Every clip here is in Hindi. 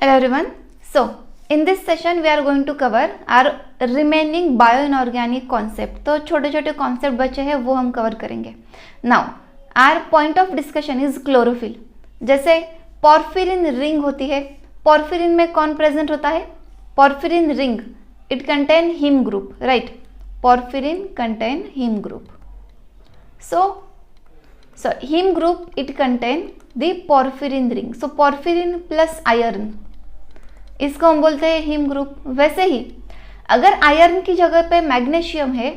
Hello everyone. So in this session we are going to cover our remaining bioinorganic concept. तो छोटे छोटे कॉन्सेप्ट बचे हैं वो हम कवर करेंगे. Now our point of discussion is chlorophyll. जैसे porphyrin ring होती है, porphyrin में कौन प्रेजेंट होता है? Porphyrin ring it contain heme group, right? Porphyrin contain heme group. So heme group it contain the porphyrin ring. So porphyrin plus iron इसको हम बोलते हैं हीम ग्रुप. वैसे ही अगर आयरन की जगह पे मैग्नीशियम है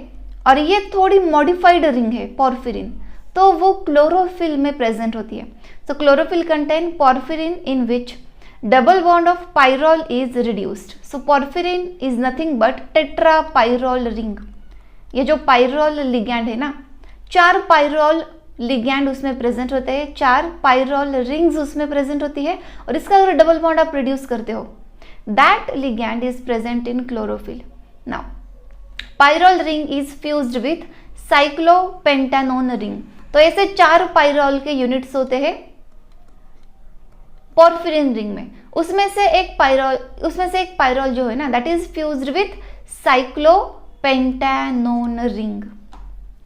और ये थोड़ी मॉडिफाइड रिंग है पोर्फिरिन, तो वो क्लोरोफिल में प्रेजेंट होती है. So chlorophyll contain porphyrin in which double bond of pyrrole is reduced. So porphyrin is nothing but tetra pyrrole ring. ये जो पाइरोल लिगैंड है ना, 4 पाइरोल लिगैंड उसमें प्रेजेंट होते हैं, 4 पाइरोल रिंग्स उसमें प्रेजेंट होती है, और इसका अगर डबल बॉन्ड आप रिड्यूस करते हो, that ligand is present in chlorophyll. Now pyrrole ring is fused with cyclopentanone ring. तो ऐसे 4 पाइरोल के यूनिट्स होते हैं पोर्फिरिन रिंग में. उसमें से एक पाइरोल जो है ना, that is fused with cyclopentanone ring.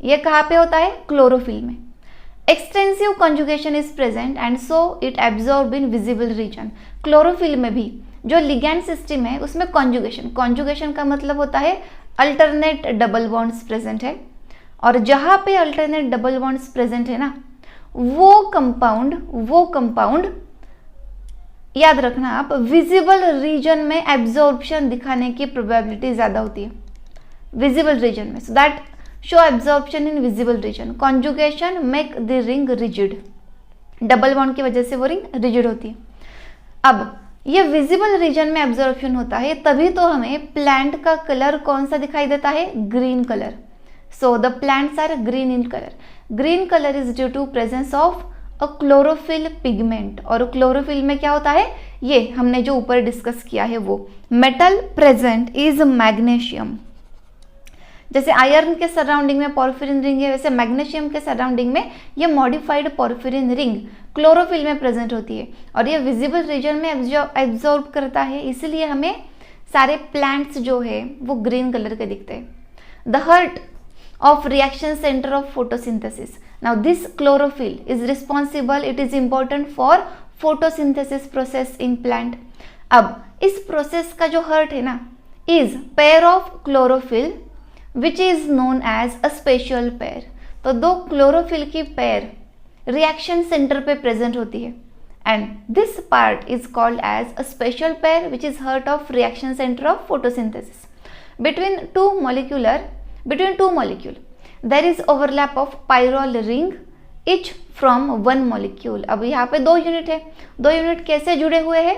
ये कहाँ पे होता है? क्लोरोफिल में. Extensive conjugation is present and so it absorb in visible region. Chlorophyll में भी जो लिगैंड सिस्टम है उसमें कॉन्जुगेशन का मतलब होता है अल्टरनेट डबल बॉन्ड्स प्रेजेंट है, और जहां पे अल्टरनेट डबल बॉन्ड्स प्रेजेंट है ना, वो कंपाउंड याद रखना आप, विजिबल रीजन में एब्जॉर्प्शन दिखाने की प्रोबेबिलिटी ज्यादा होती है विजिबल रीजन में. So that show absorption in visible reason. Conjugation make the ring rigid. Double bond की वजह से वो रिंग रिजिड होती है. अब ये विजिबल रीजन में एब्जॉर्प्शन होता है, तभी तो हमें प्लांट का कलर कौन सा दिखाई देता है? Green colour. So the plants are green in colour. Green colour is due to presence of a chlorophyll pigment. और क्लोरोफिल में क्या होता है? ये हमने जो ऊपर डिस्कस किया है वो मेटल प्रेजेंट इज मैग्नीशियम. जैसे आयरन के सराउंडिंग में पोर्फिरिन रिंग है, वैसे मैग्नीशियम के सराउंडिंग में ये मॉडिफाइड पोर्फिरिन रिंग क्लोरोफिल में प्रेजेंट होती है, और ये विजिबल रीजन में एब्जॉर्ब करता है. इसलिए हमें सारे प्लांट्स जो है वो ग्रीन कलर के दिखते हैं. The heart of reaction centre of photosynthesis. Now this chlorophyll is responsible, it is important for photosynthesis process in plant. अब इस प्रोसेस का जो हार्ट है ना, is pair of chlorophyll which is known as a special pair. तो 2 क्लोरोफिल की पेयर रिएक्शन सेंटर पे प्रेजेंट होती है, and this part is called as a special pair which is heart of reaction centre of photosynthesis. Between two molecule there is overlap of pyrrole ring each from 1 molecule. अब यहाँ पे 2 यूनिट है. 2 यूनिट कैसे जुड़े हुए हैं?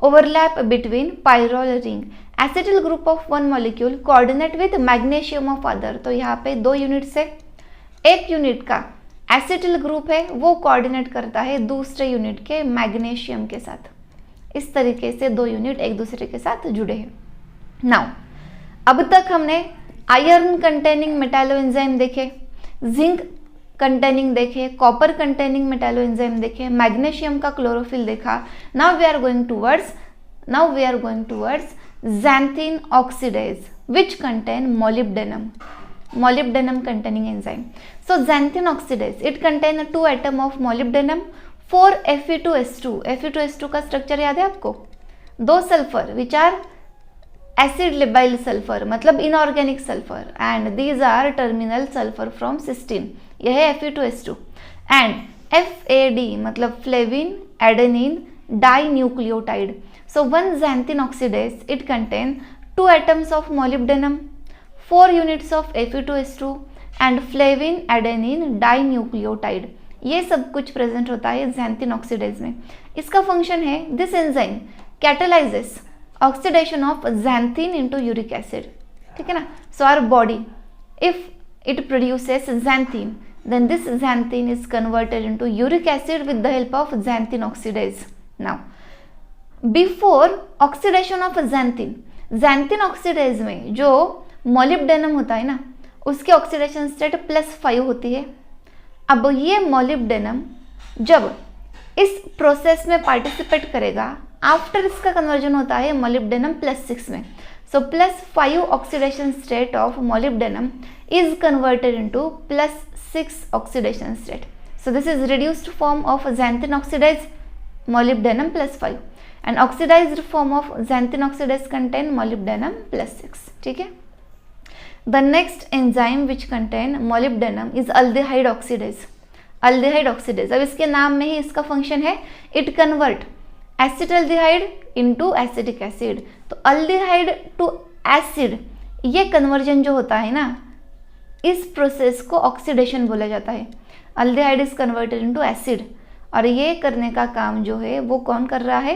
Overlap between pyrrole ring. Acetyl group of 1 molecule coordinate with magnesium of other. तो यहाँ पे 2 यूनिट से एक यूनिट का एसिटिल ग्रुप है वो कोऑर्डिनेट करता है दूसरे यूनिट के मैग्नीशियम के साथ. इस तरीके से 2 यूनिट एक दूसरे के साथ जुड़े हैं. नाउ अब तक हमने आयरन कंटेनिंग मेटालोएंजाइम देखे, जिंक कंटेनिंग देखे, कॉपर कंटेनिंग मेटालोएंजाइम देखे, मैग्नीशियम का क्लोरोफिल देखा. Now we are going towards xanthine oxidase which contain molybdenum containing enzyme. So xanthine oxidase it contain 2 atom of molybdenum, 4 Fe2S2. Fe2S2 का स्ट्रक्चर याद है आपको? 2 sulphur which are acid labile sulphur, मतलब inorganic sulphur, and these are terminal sulphur from cysteine. यह है Fe2S2. एंड FAD मतलब flavin adenine dinucleotide. So one xanthine oxidase it contain 2 atoms of molybdenum, 4 units of Fe2S2 and flavin adenine dinucleotide. ये सब कुछ प्रेजेंट होता है xanthine oxidase में. इसका फंक्शन है, this enzyme catalyzes oxidation of xanthine into uric acid. ठीक है ना? So our body if it produces xanthine, then this xanthine is converted into uric acid with the help of xanthine oxidase. Now before oxidation of xanthine oxidase में जो मोलिब्डेनम होता है ना, उसकी ऑक्सीडेशन स्टेट +5 होती है. अब ये मोलिब्डेनम जब इस प्रोसेस में पार्टिसिपेट करेगा आफ्टर इसका कन्वर्जन होता है मोलिब्डेनम +6 में. सो +5 oxidation state of molybdenum is converted into +6 oxidation state. So this is reduced form of xanthine oxidase molybdenum +5 and oxidized form of xanthine oxidase contain molybdenum +6. ठीक है. The next enzyme which contain molybdenum is aldehyde oxidase. Aldehyde oxidase, अब इसके नाम में ही इसका फंक्शन है, it convert acetaldehyde into acetic acid. तो aldehyde to acid ये कन्वर्जन जो होता है ना, इस प्रोसेस को ऑक्सीडेशन बोला जाता है. Aldehyde is converted into acid, और ये करने का काम जो है वो कौन कर रहा है?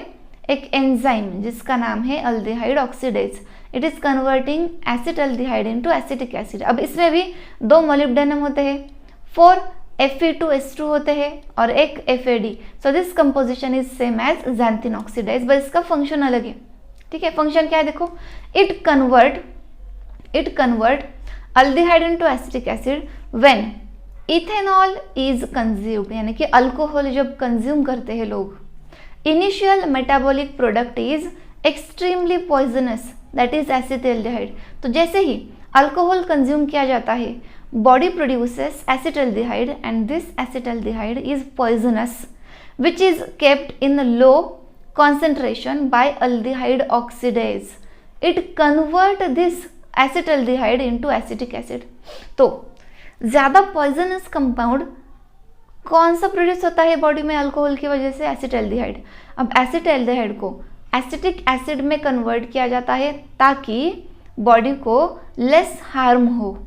एक एंजाइम जिसका नाम है aldehyde oxidase. It is converting acetaldehyde into acetic acid. अब इसमें भी 2 मोलिब्डेनम होते हैं, 4 Fe2S2 होते हैं और एक FAD. So this composition is same as xanthine oxidase, बस इसका फंक्शन अलग है. ठीक है, फंक्शन क्या है देखो, it convert aldehyde into acetic acid when ethanol is consumed, यानी कि अल्कोहल जब कंज्यूम करते हैं लोग. Initial metabolic product is extremely poisonous, that is acetaldehyde. तो जैसे ही अल्कोहल कंज्यूम किया जाता है, body produces acetaldehyde and this acetaldehyde is poisonous which is kept in low concentration by aldehyde oxidase. It convert this acetaldehyde into acetic acid. तो ज़्यादा पॉइजनस कंपाउंड कौन सा प्रोड्यूस होता है बॉडी में अल्कोहल की वजह से? एसिटल्डिहाइड. अब एसिटल्डिहाइड को एसिटिक एसिड में कन्वर्ट किया जाता है ताकि बॉडी को लेस हार्म हो,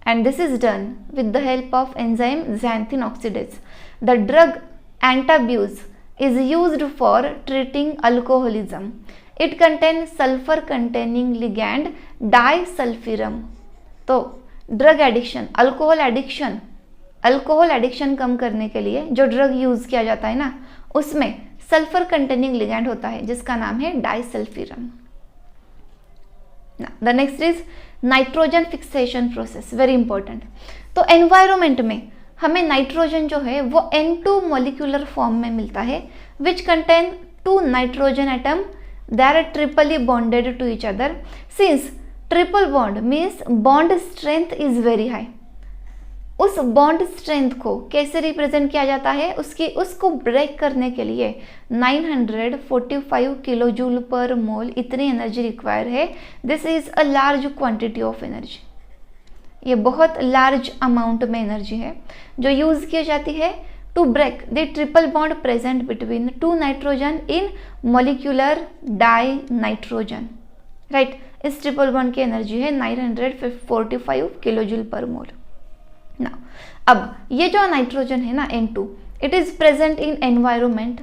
and this is done with the help of enzyme xanthine oxidase. The drug Antabuse is used for treating alcoholism. It contains sulfur containing ligand disulfiram. तो ड्रग एडिक्शन, अल्कोहल एडिक्शन कम करने के लिए जो ड्रग यूज किया जाता है ना, उसमें सल्फर कंटेनिंग लिगैंड होता है जिसका नाम है disulfiram. The next is nitrogen fixation process, very important. तो एनवायरमेंट में हमें नाइट्रोजन जो है वो N2 मॉलिक्यूलर फॉर्म में मिलता है, which contain 2 nitrogen atom. They are triply bonded to each other. Since triple bond means bond strength is very high. उस बॉन्ड स्ट्रेंथ को कैसे रिप्रेजेंट किया जाता है? उसको ब्रेक करने के लिए 945 किलो जूल पर मोल इतनी एनर्जी रिक्वायर है. This is a large quantity of energy. ये बहुत लार्ज अमाउंट में एनर्जी है जो यूज की जाती है to break the triple bond present between 2 nitrogen in molecular dinitrogen. Right, इस ट्रिपल बॉन्ड की एनर्जी है 945 किलो जूल पर मोल. नाउ अब ये जो नाइट्रोजन है ना N2, it is present in environment.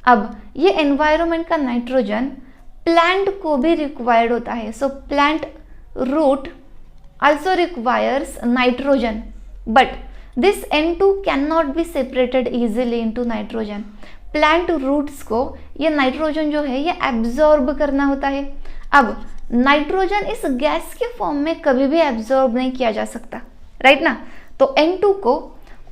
अब ये एनवायरमेंट का नाइट्रोजन प्लांट को भी रिक्वायर्ड होता है. So plant root also requires nitrogen, but this N2 cannot be separated easily into nitrogen. Plant roots को ये नाइट्रोजन जो है ये एब्जॉर्ब करना होता है. अब नाइट्रोजन इस गैस के फॉर्म में कभी भी एब्जॉर्ब नहीं किया जा सकता, राइट ना. तो N2 को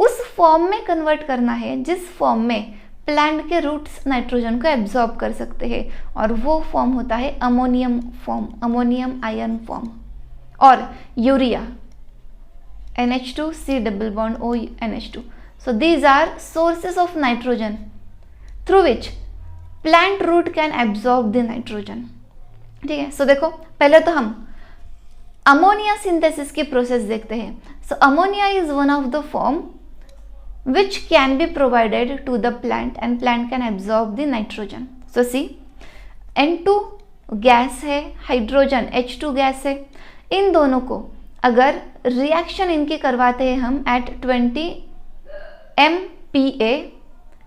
उस फॉर्म में कन्वर्ट करना है जिस फॉर्म में प्लांट के रूट्स नाइट्रोजन को एब्जॉर्ब कर सकते हैं, और वो फॉर्म होता है ammonium form, ammonium ion form. और urea NH2 C double bond O NH2. So these are sources of nitrogen through which plant root can absorb the nitrogen. ठीक है, सो देखो पहले तो हम अमोनिया सिंथेसिस की प्रोसेस देखते हैं. So ammonia is one of the form which can be provided to the plant and plant can absorb the nitrogen. So see, N2 gas है, हाइड्रोजन H2 गैस है. इन दोनों को अगर रिएक्शन इनकी करवाते हैं हम at 20 MPa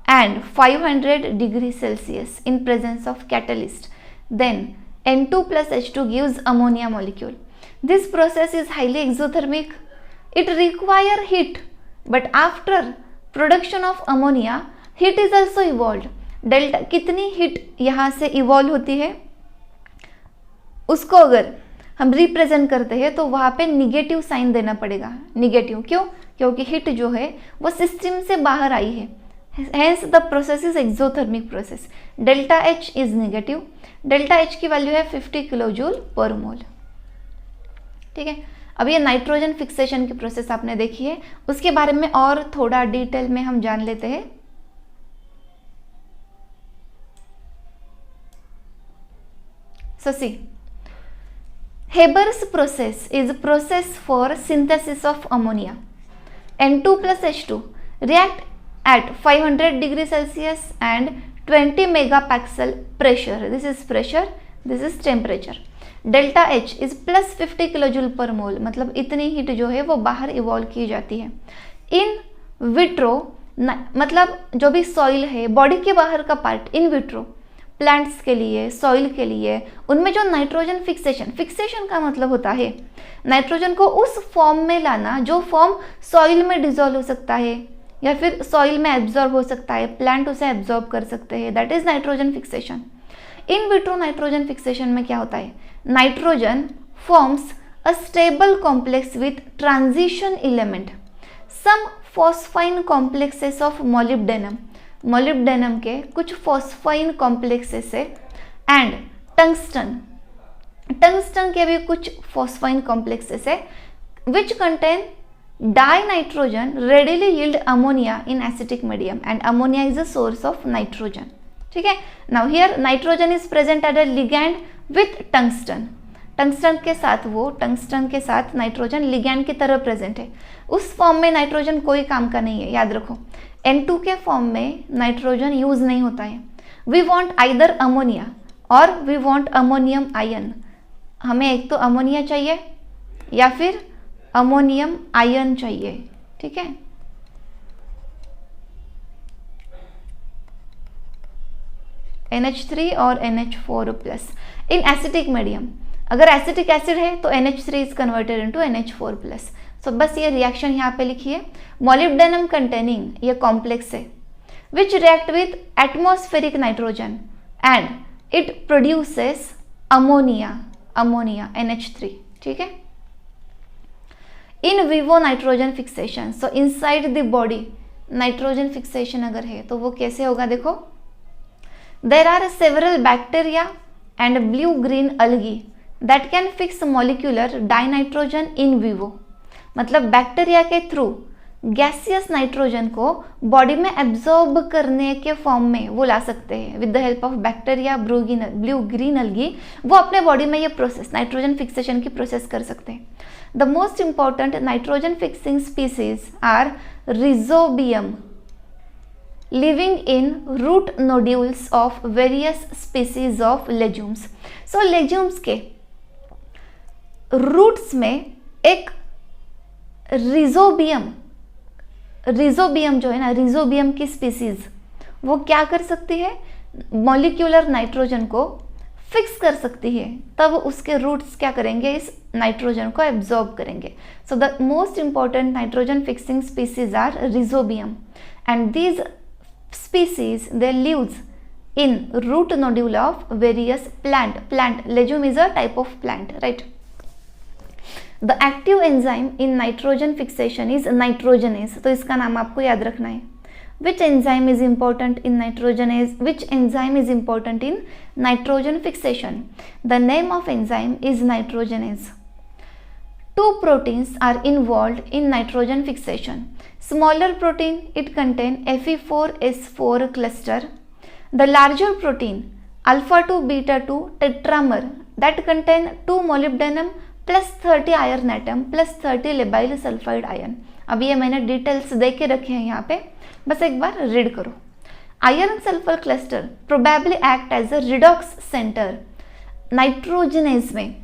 and 500 degree Celsius in presence of catalyst, then N2 plus H2 gives ammonia molecule. This process is highly exothermic. It require heat, but after production of ammonia, heat is also evolved. Delta कितनी हीट यहाँ से इवॉल्व होती है उसको अगर हम रिप्रेजेंट करते हैं तो वहाँ पे निगेटिव साइन देना पड़ेगा. निगेटिव क्यों? क्योंकि हीट जो है वो सिस्टम से बाहर आई Hence the process is exothermic process. Delta H is negative. Delta H की वैल्यू है 50 किलो जूल पर मोल। ठीक है, अब ये नाइट्रोजन फिक्सेशन की प्रोसेस आपने देखी है, उसके बारे में और थोड़ा डिटेल में हम जान लेते हैं। So see, Haber's process is a process for synthesis of ammonia. N2 plus H2 react at 500 degrees Celsius and 20 megapascal pressure. This is pressure, this is temperature. Delta H is plus 50 kilojoule पर मोल, मतलब इतनी हीट जो है वो बाहर इवॉल्व की जाती है। इन विट्रो मतलब जो भी सॉइल है, बॉडी के बाहर का पार्ट, इन विट्रो प्लांट्स के लिए, सॉइल के लिए, उनमें जो नाइट्रोजन फिक्सेशन का मतलब होता है नाइट्रोजन को उस फॉर्म में लाना जो फॉर्म सॉइल में डिजोल्व हो सकता है या फिर सॉइल में एब्जॉर्ब हो सकता है, प्लांट उसे एब्जॉर्ब कर सकते हैं, that is nitrogen fixation. In vitro nitrogen fixation में क्या होता है, nitrogen forms a stable complex with transition element, some phosphine complexes of molybdenum, molybdenum के कुछ फॉस्फाइन कॉम्प्लेक्सेस है, एंड टंगस्टन, टंगस्टन के भी कुछ फॉस्फाइन कॉम्प्लेक्सेस है, which contain dinitrogen readily yield ammonia in acidic medium and ammonia is a source of nitrogen. ठीक है, now here nitrogen is present at a ligand with tungsten. Tungsten के साथ वो टंगस्टन के साथ नाइट्रोजन लिगैंड की तरह प्रेजेंट है। उस फॉर्म में नाइट्रोजन कोई काम का नहीं है, याद रखो। N2 के फॉर्म में नाइट्रोजन यूज नहीं होता है। वी वॉन्ट आइदर अमोनिया और वी वॉन्ट अमोनियम आयन, हमें एक तो अमोनिया चाहिए या फिर अमोनियम आयन चाहिए। ठीक है, NH3 और NH4 plus in acidic medium. अगर एसिटिक एसिड है तो NH3 is converted into NH4 plus. So बस ये रिएक्शन यहाँ पे लिखिए। मोलिब्डेनम कंटेनिंग ये कॉम्प्लेक्स है which react with atmospheric nitrogen and it produces ammonia, ammonia NH3। ठीक है, in vivo nitrogen fixation, so inside the body nitrogen fixation अगर है तो वो कैसे होगा, देखो। There are several bacteria and blue green algae that can fix molecular dinitrogen in vivo, मतलब बैक्टीरिया के थ्रू गैसियस नाइट्रोजन को बॉडी में एब्जॉर्ब करने के फॉर्म में वो ला सकते हैं with the help of bacteria blue green अलगी। वो अपने बॉडी में ये प्रोसेस नाइट्रोजन फिक्सेशन की प्रोसेस कर सकते हैं। The most important nitrogen fixing species are Rhizobium, living in root nodules of various species of legumes. So legumes के roots में एक Rhizobium, Rhizobium जो है ना, Rhizobium की स्पीसीज वो क्या कर सकती है, मॉलिक्यूलर नाइट्रोजन को फिक्स कर सकती है, तब उसके रूट्स क्या करेंगे, इस नाइट्रोजन को एब्जॉर्ब करेंगे। So the most important nitrogen fixing species are rhizobium and these species they lives in root nodule of various plant legume is a type of plant, right. The active enzyme in nitrogen fixation is nitrogenase, तो इसका नाम आपको याद रखना है। Which enzyme is important in nitrogenase? Which enzyme is important in nitrogen fixation? The name of enzyme is nitrogenase. Two proteins are involved in nitrogen fixation. Smaller protein, it contain Fe4S4 cluster. The larger protein, alpha 2 beta 2 tetramer, that contain 2 molybdenum plus 30 iron atom plus 30 labile sulfide ion. अब ये मैंने डिटेल्स दे के रखे हैं यहाँ पे, बस एक बार रीड करो। Iron sulphur cluster probably act as a redox centre nitrogenase में।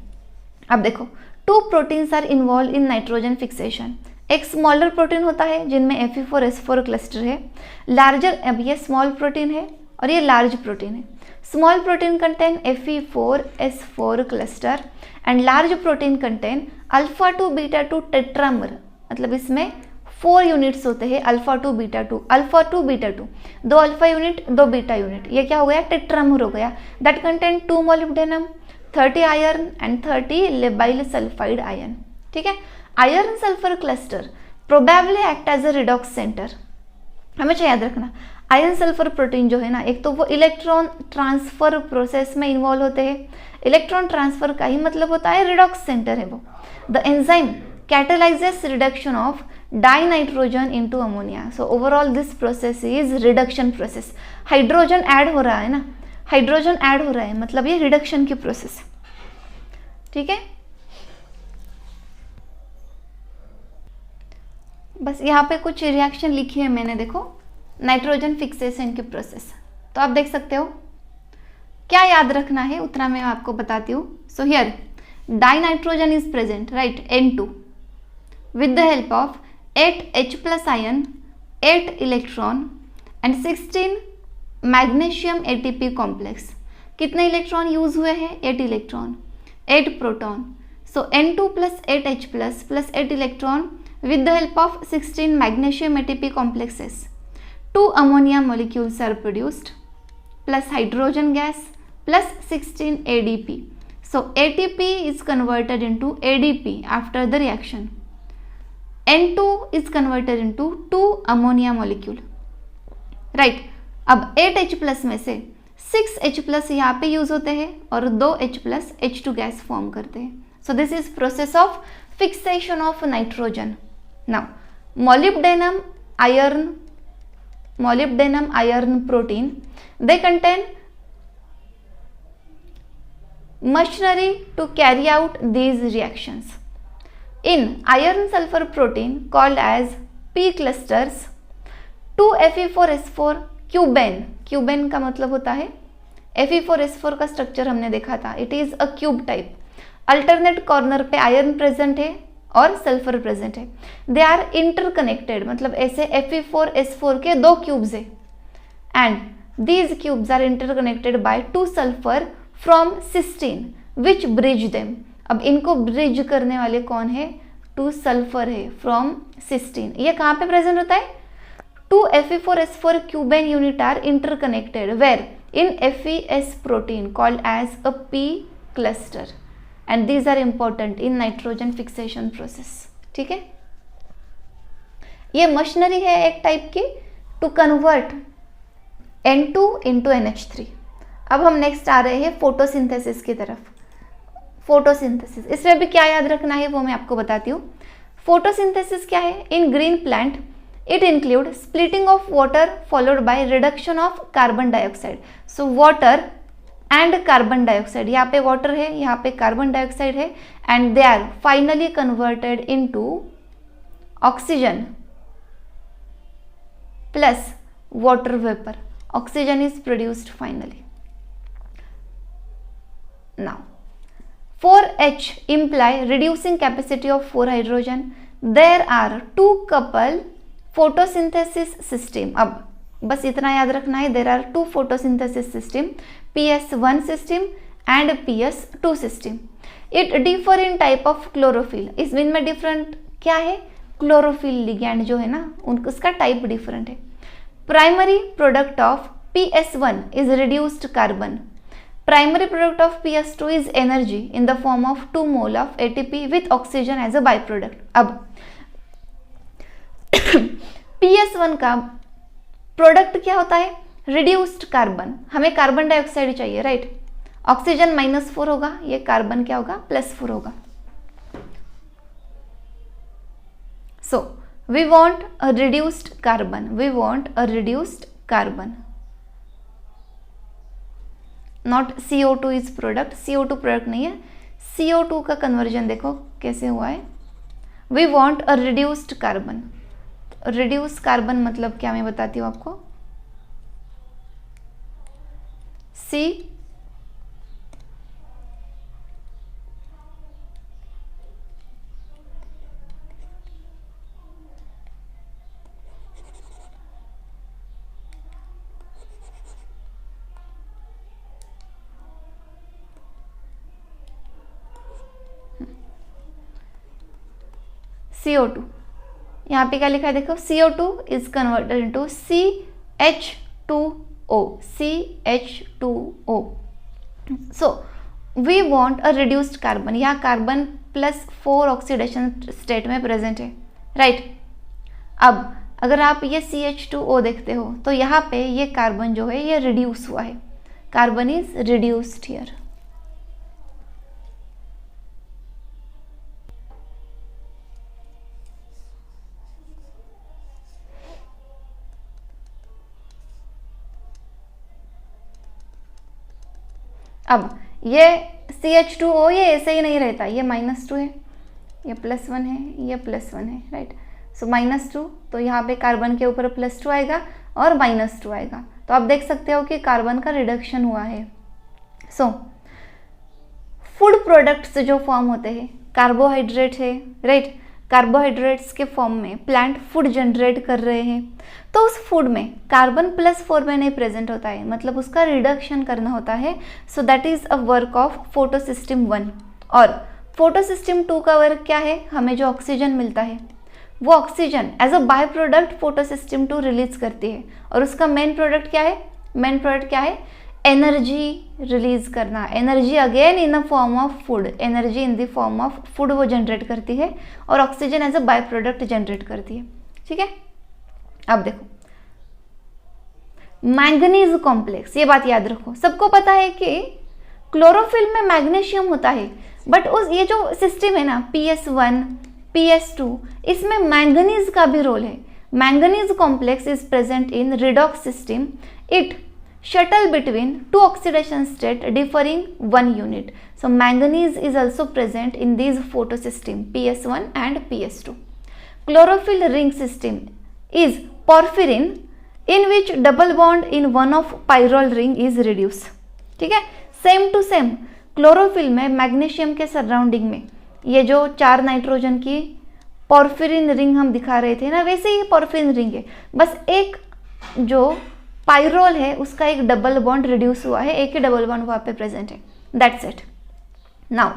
अब देखो, two proteins are involve in nitrogen fixation. एक स्मॉलर प्रोटीन होता है जिनमें Fe4S4 क्लस्टर है, लार्जर, अब ये स्मॉल प्रोटीन है और ये लार्ज प्रोटीन है। Small protein contain Fe4S4 cluster and large protein contain alpha 2 beta 2 tetramer, मतलब इसमें 4 यूनिट्स होते हैं, alpha 2 beta 2, alpha 2 beta 2, 2 alpha unit 2 beta unit, ये क्या हो गया, टेट्रामर हो गया। That contain 2 molybdenum, 30 iron and 30 labile sulphide ion. ठीक है, iron sulphur cluster probably act as a redox centre, हमेशा याद रखना। आयरन सल्फर प्रोटीन जो है ना, एक तो वो इलेक्ट्रॉन ट्रांसफर प्रोसेस में इन्वॉल्व होते हैं। इलेक्ट्रॉन ट्रांसफर का ही मतलब होता है रिडॉक्स सेंटर है वो। The enzyme catalyses reduction of dinitrogen into ammonia. So overall this process is reduction process. Hydrogen add हो रहा है ना, हाइड्रोजन ऐड हो रहा है मतलब ये रिडक्शन की प्रोसेस है। ठीक है, बस यहाँ पे कुछ रिएक्शन लिखी है मैंने, देखो नाइट्रोजन फिक्सेशन की प्रोसेस। तो आप देख सकते हो, क्या याद रखना है उतना मैं आपको बताती हूँ। So here dinitrogen is present, right, N2 with the help of 8H+ ion, 8 electron and 16 magnesium ATP complex. कितने इलेक्ट्रॉन यूज हुए हैं? 8 electron, 8 proton. So N2 + 8H+ + 8 electron with the help of 16 magnesium ATP complexes, 2 ammonia molecules are produced plus hydrogen gas plus 16 ADP. So ATP is converted into ADP after the reaction. N2 is converted into 2 ammonia molecule, right. अब 8H+ में से 6H+ यहाँ पे यूज होते हैं और 2H+ H2 गैस फॉर्म करते हैं। So this is process of fixation of nitrogen. Now, molybdenum iron protein, they contain machinery to carry out these reactions. In iron sulfur protein called as P clusters, 2Fe4S4 क्यूबेन का मतलब होता है, Fe4S4 का स्ट्रक्चर हमने देखा था, it is a cube type. Alternate corner पे आयरन प्रेजेंट है और सल्फर प्रेजेंट है। दे आर इंटरकनेक्टेड, मतलब ऐसे Fe4S4 के 2 क्यूब्स है and these cubes are interconnected by 2 sulphur from cysteine which bridge them. अब इनको ब्रिज करने वाले कौन है? 2 सल्फर है फ्रॉम सिस्टीन। ये कहाँ पे प्रेजेंट होता है? 2 Fe4S4 cubane unit are interconnected where in FeS protein called as a P cluster and these are important in nitrogen fixation process. ठीक है, ये मशीनरी है एक टाइप की to convert N2 into NH3। अब हम नेक्स्ट आ रहे हैं फोटोसिंथेसिस की तरफ। फोटोसिंथेसिस, इसमें भी क्या याद रखना है वो मैं आपको बताती हूँ। फोटोसिंथेसिस क्या है? In green plant it include splitting of water followed by reduction of carbon dioxide. So water and carbon dioxide, यहाँ पे वाटर है, यहाँ पे कार्बन डाइऑक्साइड है and they are finally converted into oxygen plus water vapour. Oxygen is produced finally. Now 4H imply reducing capacity of 4 hydrogen. There are 2 couple photosynthesis system. अब बस इतना याद रखना है, there are 2 photosynthesis system, PS1 system and PS2 system. It differ in type of chlorophyll. इसमें डिफरेंट क्या है? क्लोरोफिल लिगैंड जो है ना, उसका टाइप डिफरेंट है। Primary product of PS1 is reduced carbon. Primary product of PS2 is energy in the form of 2 mole of ATP with oxygen as a byproduct. अब PS1 का प्रोडक्ट क्या होता है? Reduced carbon. हमें कार्बन डाइऑक्साइड चाहिए, राइट। ऑक्सीजन -4 होगा, ये कार्बन क्या होगा? +4 होगा। So we want a reduced carbon, we want a reduced carbon, not CO2 is product. CO2 product नहीं है, CO2 का कन्वर्जन देखो कैसे हुआ है। We want a reduced carbon. Reduce carbon मतलब क्या, मैं बताती हूँ आपको। C CO2, यहाँ पे क्या लिखा है देखो, CO2 is converted into CH2O, CH2O। So we want a reduced carbon. यहाँ कार्बन +4 ऑक्सीडेशन स्टेट में प्रेजेंट है, राइट। अब अगर आप ये CH2O देखते हो तो यहाँ पे ये कार्बन जो है ये रिड्यूस हुआ है, कार्बन इज रिड्यूस्ड हियर। अब ये CH2O ये ऐसे ही नहीं रहता, ये -2 है, ये +1 है, ये +1 है, राइट। सो -2, तो यहाँ पे कार्बन के ऊपर +2 आएगा और -2 आएगा। तो आप देख सकते हो कि कार्बन का रिडक्शन हुआ है। सो फूड प्रोडक्ट्स जो फॉर्म होते हैं, कार्बोहाइड्रेट है, राइट। कार्बोहाइड्रेट्स के फॉर्म में प्लांट फूड जनरेट कर रहे हैं, तो उस फूड में कार्बन +4 में नहीं प्रेजेंट होता है, मतलब उसका रिडक्शन करना होता है। So that is a work of photosystem 1। और फोटोसिस्टम 2 का वर्क क्या है, हमें जो ऑक्सीजन मिलता है वो oxygen as a by product photosystem 2 release करती है। और उसका मेन प्रोडक्ट क्या है, मेन प्रोडक्ट क्या है, एनर्जी रिलीज करना। Energy again in the form of food, energy in the form of food वो जनरेट करती है और oxygen as a by product generate करती है, ठीक है। अब देखो मैंगनीज कॉम्प्लेक्स, ये बात याद रखो। सबको पता है कि क्लोरोफिल में मैग्नीशियम होता है, बट उस ये जो सिस्टम है ना PS1 PS2, इसमें मैंगनीज का भी रोल है। Manganese complex is present in redox system. It shuttle between two oxidation state differing 1 unit. So manganese is also present in these photosystem PS1 and PS2. Chlorophyll ring system is porphyrin in which double bond in one of pyrrole ring is reduced. ठीक है, सेम टू सेम क्लोरोफिल में मैग्नीशियम के सराउंडिंग में ये जो 4 नाइट्रोजन की पोर्फिरिन रिंग हम दिखा रहे थे ना, वैसे ही पोर्फिरिन रिंग है, बस एक जो पाइरोल है उसका एक डबल बॉन्ड रिड्यूस हुआ है, एक ही डबल बॉन्ड वहाँ पे प्रेजेंट है, that's it. Now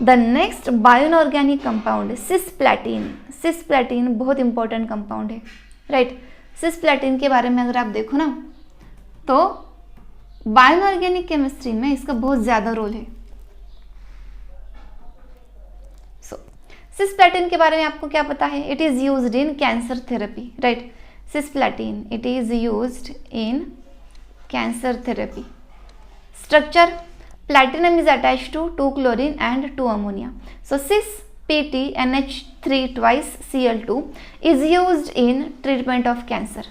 the next bioinorganic compound cisplatin. Cisplatin बहुत इंपॉर्टेंट कंपाउंड है, राइट। सिस्प्लैटिन के बारे में अगर आप देखो ना तो बायोनऑर्गेनिक केमिस्ट्री में इसका बहुत ज़्यादा रोल है। सिस्प्लैटिन के बारे में आपको क्या पता है, it is used in cancer therapy, right. Cisplatin, it is used in cancer therapy. Structure, platinum is attached to 2 chlorine and 2 ammonia. So cis PT NH3 twice Cl2 is used in treatment of cancer.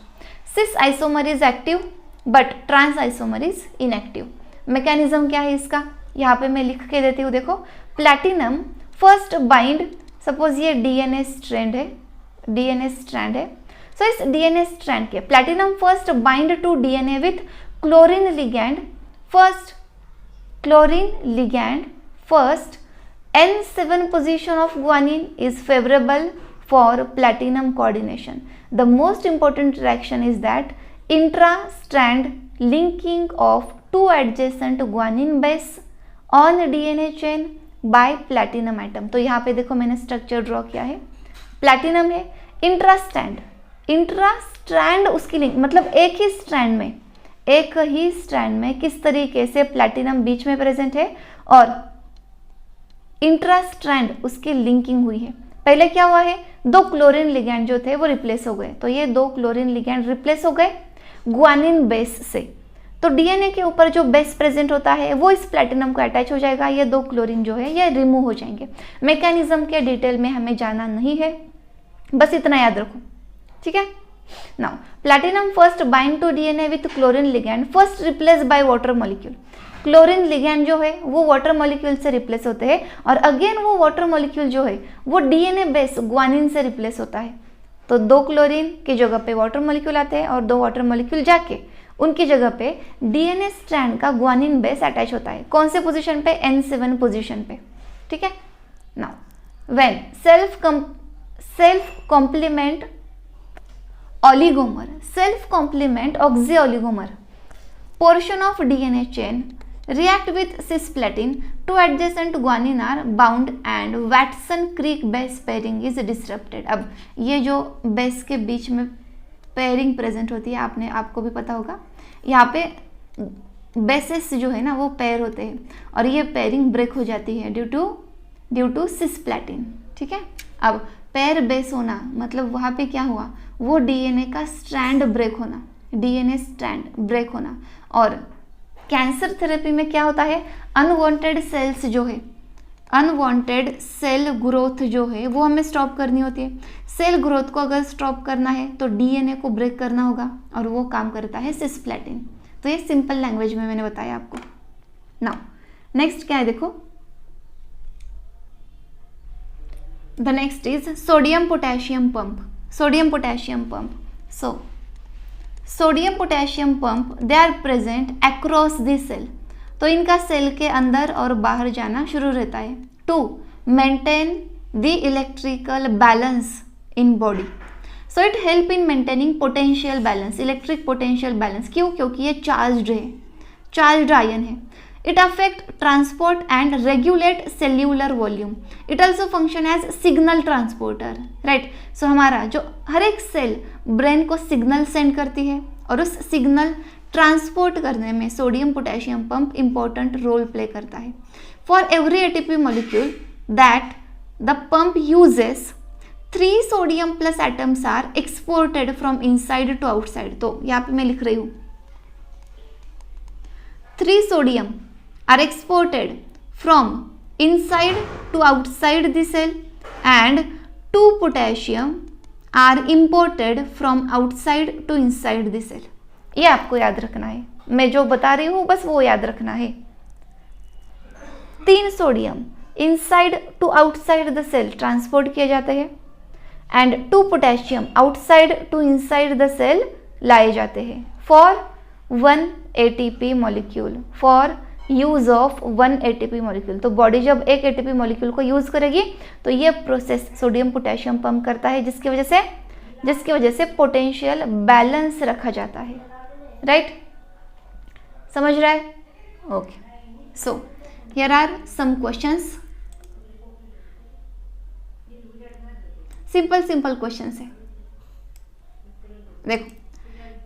Cis isomer is active but trans isomer is inactive. Mechanism क्या है इसका, यहाँ पे मैं लिख के देती हूँ, देखो। प्लैटिनम फर्स्ट बाइंड, सपोज ये DNA स्ट्रैंड है, DNA स्ट्रैंड है। तो इस DNA स्ट्रैंड के platinum first bind to DNA with chlorine ligand, first chlorine ligand, first N7 position of guanine is favorable for platinum coordination. The most important reaction is that intra-strand linking of two adjacent guanine base on DNA chain by platinum atom. तो यहाँ पे देखो मैंने स्ट्रक्चर ड्रॉ किया है, प्लैटिनम है, इंट्रा स्ट्रैंड उसकी लिंक, मतलब एक ही स्ट्रैंड में किस तरीके से प्लैटिनम बीच में प्रेजेंट है और इंट्रा स्ट्रैंड उसकी लिंकिंग हुई है। पहले क्या हुआ है, 2 क्लोरीन लिगैंड जो थे वो रिप्लेस हो गए, तो ये 2 क्लोरीन लिगैंड रिप्लेस हो गए गुआनिन बेस से। तो डीएनए के ऊपर जो बेस प्रेजेंट होता है वो इस प्लैटिनम को अटैच हो जाएगा, ये 2 क्लोरीन जो है ये रिमूव हो जाएंगे। मैकेनिज्म के डिटेल में हमें जाना नहीं है, बस इतना याद रखो, ठीक है। Now platinum first bind to DNA with chlorine ligand, first replace by water molecule. Chlorine ligand जो है वो वाटर मॉलिक्यूल से रिप्लेस होते हैं और अगेन वो वाटर मॉलिक्यूल जो है वो डीएनए बेस ग्वानिन से रिप्लेस होता है। तो 2 क्लोरीन की जगह पे वाटर मॉलिक्यूल आते हैं और 2 वाटर मॉलिक्यूल जाके उनकी जगह पे डीएनए स्ट्रैंड का ग्वानिन बेस अटैच होता है। कौन से पोजीशन पे, N7 पोजीशन पे, ठीक है। Now when self complement oxy oligomer portion of DNA chain react with cisplatin, 2 adjacent guanine are bound and Watson-Crick base pairing is disrupted. अब ये जो बेस के बीच में पेयरिंग प्रेजेंट होती है, आपको भी पता होगा, यहाँ पे बेसेस जो है ना वो पेयर होते हैं और ये पेयरिंग ब्रेक हो जाती है ड्यू टू सिस्प्लैटिन, ठीक है। अब पैर बेस होना मतलब वहाँ पे क्या हुआ, वो डीएनए का स्ट्रैंड ब्रेक होना, डीएनए स्ट्रैंड ब्रेक होना। और कैंसर थेरेपी में क्या होता है, अनवांटेड सेल्स जो है, अनवांटेड सेल ग्रोथ जो है वो हमें स्टॉप करनी होती है। सेल ग्रोथ को अगर स्टॉप करना है तो डीएनए को ब्रेक करना होगा और वो काम करता है सिस्प्लेटिन। तो ये सिंपल लैंग्वेज में मैंने बताया आपको। नाउ नेक्स्ट क्या है देखो, the next is sodium potassium pump. Sodium potassium pump, so sodium potassium pump they are present across the cell. तो इनका सेल के अंदर और बाहर जाना शुरू रहता है to maintain the electrical balance in body. So it help in maintaining potential balance, electric potential balance. क्यों? क्योंकि ये चार्ज्ड है, चार्ज्ड आयन है। It affect transport and regulate cellular volume. It also function as signal transporter, right. So हमारा जो हर एक सेल ब्रेन को सिग्नल सेंड करती है और उस सिग्नल ट्रांसपोर्ट करने में sodium potassium pump important role play करता है। For every ATP molecule that the pump uses 3 sodium plus atoms are exported from inside to outside. तो यहाँ पे मैं लिख रही हूँ 3 sodium are exported from inside to outside the cell and 2 potassium are imported from outside to inside the cell. ये आपको याद रखना है, मैं जो बता रही हूँ बस वो याद रखना है। 3 sodium inside to outside the cell transport किए जाते हैं and 2 potassium outside to inside the cell लाए जाते हैं for 1 ATP molecule, for use of 1 ATP molecule. तो बॉडी जब एक एटीपी मॉलिक्यूल को यूज करेगी तो ये प्रोसेस सोडियम पोटेशियम पंप करता है, जिसकी वजह से पोटेंशियल बैलेंस रखा जाता है, राइट। समझ रहा है? Okay, so here are some questions, simple questions है। देखो,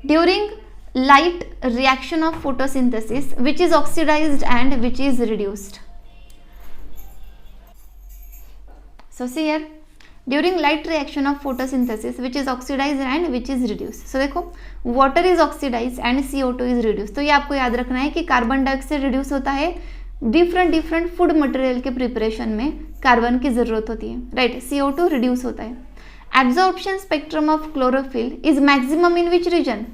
during light reaction of photosynthesis which is oxidized and which is reduced. So see here, during light reaction of photosynthesis which is oxidized and which is reduced. So देखो, water is oxidized and CO2 is reduced. तो ये आपको याद रखना है कि कार्बन डाइऑक्साइड रिड्यूस होता है डिफरेंट फूड मटेरियल के प्रिपरेशन में कार्बन की जरूरत होती है, राइट। CO2 रिड्यूस होता है। Absorption spectrum of chlorophyll is maximum in which region?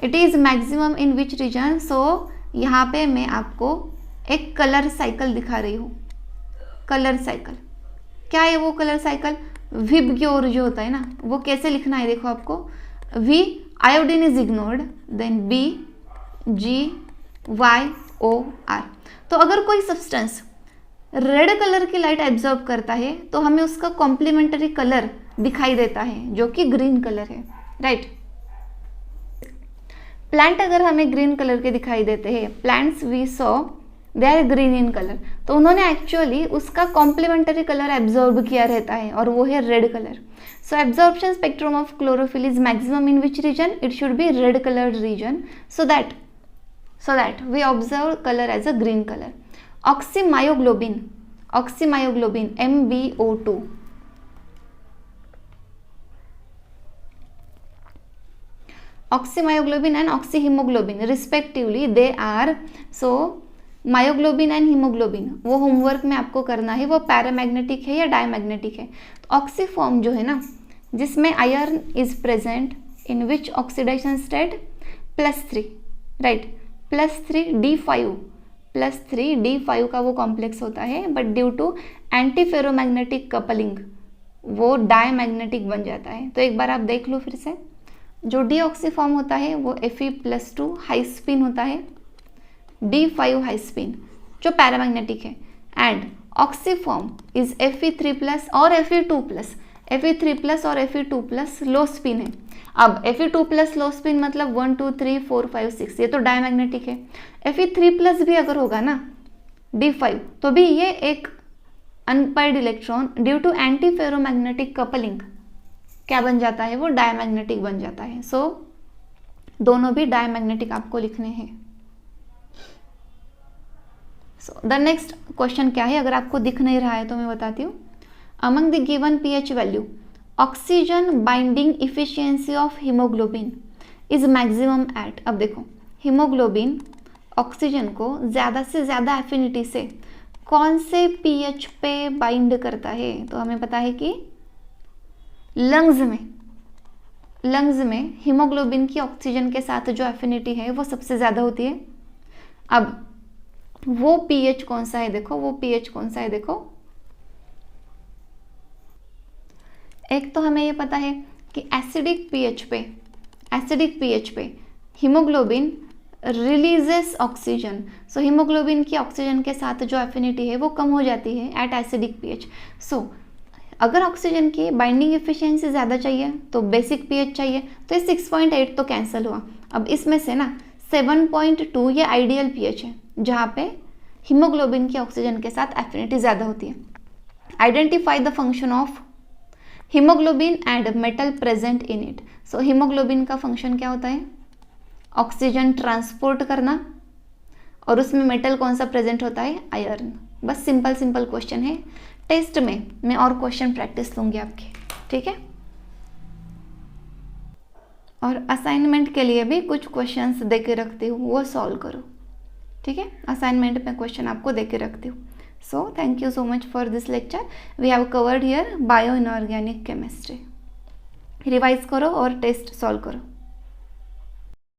It is maximum in which region? So यहाँ पे मैं आपको एक कलर साइकिल दिखा रही हूँ। कलर साइकिल क्या है? वो कलर साइकिल विबग्योर जो होता है ना, वो कैसे लिखना है देखो आपको। V iodine is ignored, then BGYOR। तो अगर कोई सब्सटेंस रेड कलर की लाइट एब्जॉर्ब करता है तो हमें उसका कॉम्प्लीमेंटरी कलर दिखाई देता है जो कि ग्रीन कलर है, राइट। प्लांट अगर हमें ग्रीन कलर के दिखाई देते हैं, plants we saw they are green in colour, तो उन्होंने एक्चुअली उसका कॉम्प्लीमेंटरी कलर एब्जॉर्ब किया रहता है और वो है red colour. So absorption spectrum of chlorophyll is maximum in which region? It should be red coloured region, so that we observe color as a green color. Oxymyoglobin MbO2, oxymyoglobin and oxyhemoglobin respectively, they are, so myoglobin and haemoglobin वो होमवर्क में आपको करना है, वो पैरामैग्नेटिक है या डायमैग्नेटिक है। तो ऑक्सीफॉर्म जो है ना, जिसमें iron is present in which oxidation state? +3, right. +3D5 का वो कॉम्प्लेक्स होता है, but due to anti ferromagnetic coupling वो डायमैग्नेटिक बन जाता है। तो एक बार आप देख लो फिर से, जो डीऑक्सीफॉर्म होता है वो Fe+2 हाई स्पिन होता है, D5 हाई स्पिन जो पैरामैग्नेटिक है, एंड ऑक्सीफॉर्म इज Fe3+ और Fe2+, Fe3+ और Fe2+ लो स्पिन है। अब Fe2+ लो स्पिन मतलब 1 2 3 4 5 6, ये तो डायमैग्नेटिक है। Fe3+ भी अगर होगा ना D5, तो भी ये एक unpaired electron due to anti ferromagnetic coupling क्या बन जाता है? वो डायमैग्नेटिक बन जाता है। सो दोनों भी डायमैग्नेटिक आपको लिखने हैं। सो द नेक्स्ट क्वेश्चन क्या है, अगर आपको दिख नहीं रहा है तो मैं बताती हूँ। Among the given pH value oxygen binding efficiency of haemoglobin is maximum at. अब देखो हीमोग्लोबिन ऑक्सीजन को ज़्यादा से ज़्यादा एफिनिटी से कौन से pH पे बाइंड करता है? तो हमें पता है कि लंग्स में हीमोग्लोबिन की ऑक्सीजन के साथ जो एफिनिटी है वो सबसे ज़्यादा होती है। अब वो pH कौन सा है देखो, वो pH कौन सा है देखो। एक तो हमें ये पता है कि एसिडिक pH पे haemoglobin releases oxygen, so haemoglobin की ऑक्सीजन के साथ जो एफिनिटी है वो कम हो जाती है एट एसिडिक pH। सो अगर ऑक्सीजन की बाइंडिंग एफिशिएंसी ज़्यादा चाहिए तो बेसिक pH चाहिए, तो ये 6.8 तो कैंसिल हुआ। अब इसमें से ना 7.2 ये आइडियल pH है जहाँ पे हीमोग्लोबिन की ऑक्सीजन के साथ एफिनिटी ज़्यादा होती है। Identify the function of haemoglobin and metal present in it. So haemoglobin का फंक्शन क्या होता है? ऑक्सीजन ट्रांसपोर्ट करना, और उसमें मेटल कौन सा प्रेजेंट होता है? आयरन। बस सिंपल क्वेश्चन है। टेस्ट में मैं और क्वेश्चन प्रैक्टिस लूँगी आपके, ठीक है? और असाइनमेंट के लिए भी कुछ क्वेश्चंस दे के रखती हूँ, वो सॉल्व करो, ठीक है? असाइनमेंट में क्वेश्चन आपको दे के रखती हूँ। So thank you so much for this lecture. We have covered here bio inorganic chemistry. Revise करो और टेस्ट सॉल्व करो।